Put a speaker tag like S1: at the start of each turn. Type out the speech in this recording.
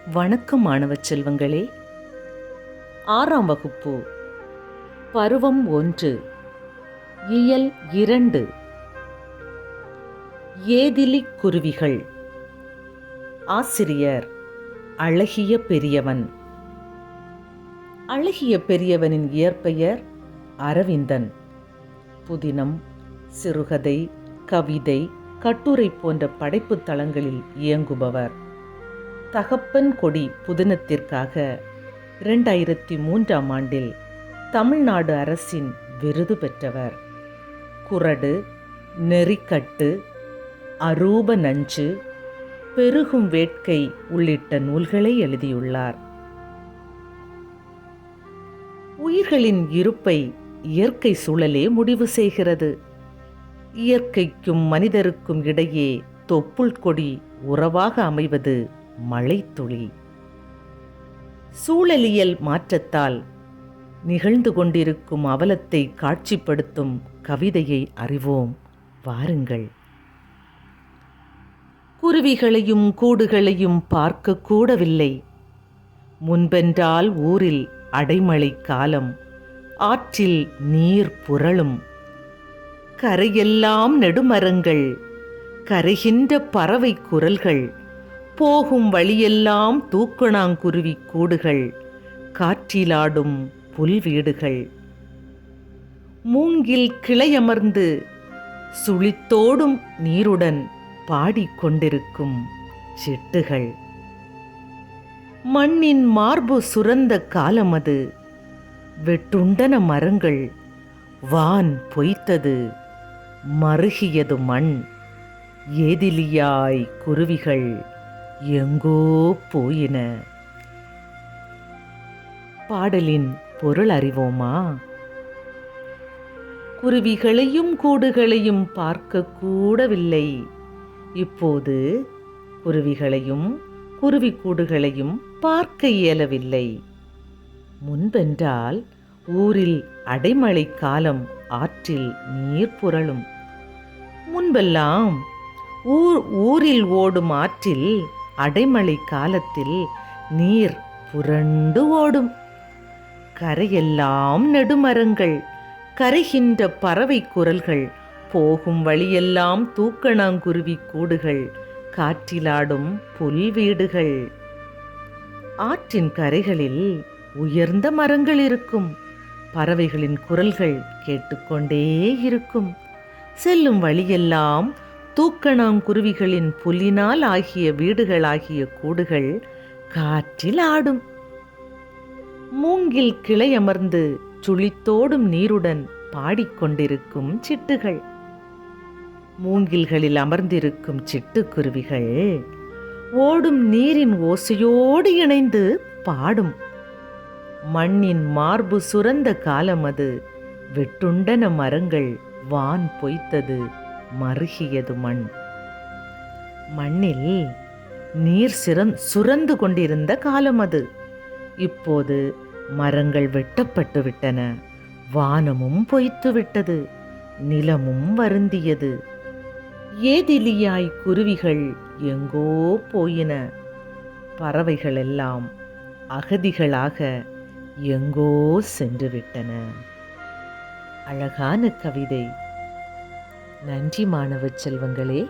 S1: வணக்கம் மாணவ செல்வங்களே. 6ஆம் வகுப்பு பருவம் 1 இயல் 2 ஏதிலிக் குருவிகள். ஆசிரியர் அழகிய பெரியவன். அழகிய பெரியவனின் இயற்பெயர் அரவிந்தன். புதினம், சிறுகதை, கவிதை, கட்டுரை போன்ற படைப்புத் தளங்களில் இயங்குபவர். தகப்பன் கொடி புதினத்திற்காக 2003ஆம் ஆண்டில் தமிழ்நாடு அரசின் விருது பெற்றவர். குறடு, நெறிக்கட்டு, அரூப நஞ்சு, பெருகும் வேட்கை உள்ளிட்ட நூல்களை எழுதியுள்ளார். உயிர்களின் இருப்பை இயற்கை சூழலே முடிவு செய்கிறது. இயற்கைக்கும் மனிதருக்கும் இடையே தொப்புள் கொடி உறவாக அமைவது மழைத்துளி. சூழலியல் மாற்றத்தால் நிகழ்ந்து கொண்டிருக்கும் அவலத்தை காட்சிப்படுத்தும் கவிதையை அறிவோம் வாருங்கள். குருவிகளையும் கூடுகளையும் பார்க்க கூடவில்லை. முன்பென்றால் ஊரில் அடைமழை காலம், ஆற்றில் நீர் புரளும். கரையெல்லாம் நெடுமரங்கள், கரைகின்ற பறவை குரல்கள், போகும் வழியெல்லாம் தூக்கணாங்குருவி கூடுகள், காற்றிலாடும் புல்வீடுகள். மூங்கில் கிளையமர்ந்து சுழித்தோடும் நீருடன் பாடிக்கொண்டிருக்கும் சிட்டுகள். மண்ணின் மார்பு சுரந்த காலமது, வெட்டுண்டன மரங்கள், வான் பொய்த்தது, மருகியது மண். ஏதிலியாய் குருவிகள் எங்கோ போயின. பாடலின் பொருள் அறிவோமா? குருவிகளையும் கூடுகளையும் பார்க்க கூடவில்லை. இப்போது குருவிகளையும் குருவிக்கூடுகளையும் பார்க்க இயலவில்லை. முன்பென்றால் ஊரில் அடைமழை காலம், ஆற்றில் நீர் புரளும். முன்பெல்லாம் ஊரில் ஓடும் ஆற்றில் அடைமழை காலத்தில் நீர் புரண்டு ஓடும். கரையெல்லாம் நெடுமரங்கள், கரைகின்ற பறவை குரல்கள், போகும் வழியெல்லாம் தூக்கணாங்குருவி கூடுகள், காற்றிலாடும் புல்வீடுகள். ஆற்றின் கரைகளில் உயர்ந்த மரங்கள் இருக்கும். பறவைகளின் குரல்கள் கேட்டுக்கொண்டே இருக்கும். செல்லும் வழியெல்லாம் தூக்கணாங்குருவிகளின் புல்லினால் ஆகிய வீடுகளாகிய கூடுகள் காற்றில் ஆடும். மூங்கில் கிளையமர்ந்து சுழித்தோடும் நீருடன் பாடிக்கொண்டிருக்கும் சிட்டுகள். மூங்கில்களில் அமர்ந்திருக்கும் சிட்டுக்குருவிகள் ஓடும் நீரின் ஓசையோடு இணைந்து பாடும். மண்ணின் மார்பு சுரந்த காலமது, வெட்டுண்டன மரங்கள், வான் பொய்த்தது, மருகியது மண். மண்ணில் நீர் சுரந்து கொண்டிருந்த காலம் அது. இப்போது மரங்கள் வெட்டப்பட்டு விட்டன. வானமும் பொய்த்து விட்டது. நிலமும் வருந்தியது. ஏதிலியாய் குருவிகள் எங்கோ போயின. பறவைகளெல்லாம் அகதிகளாக எங்கோ சென்று விட்டன. அழகான கவிதை. நன்றி மாணவ செல்வங்களே.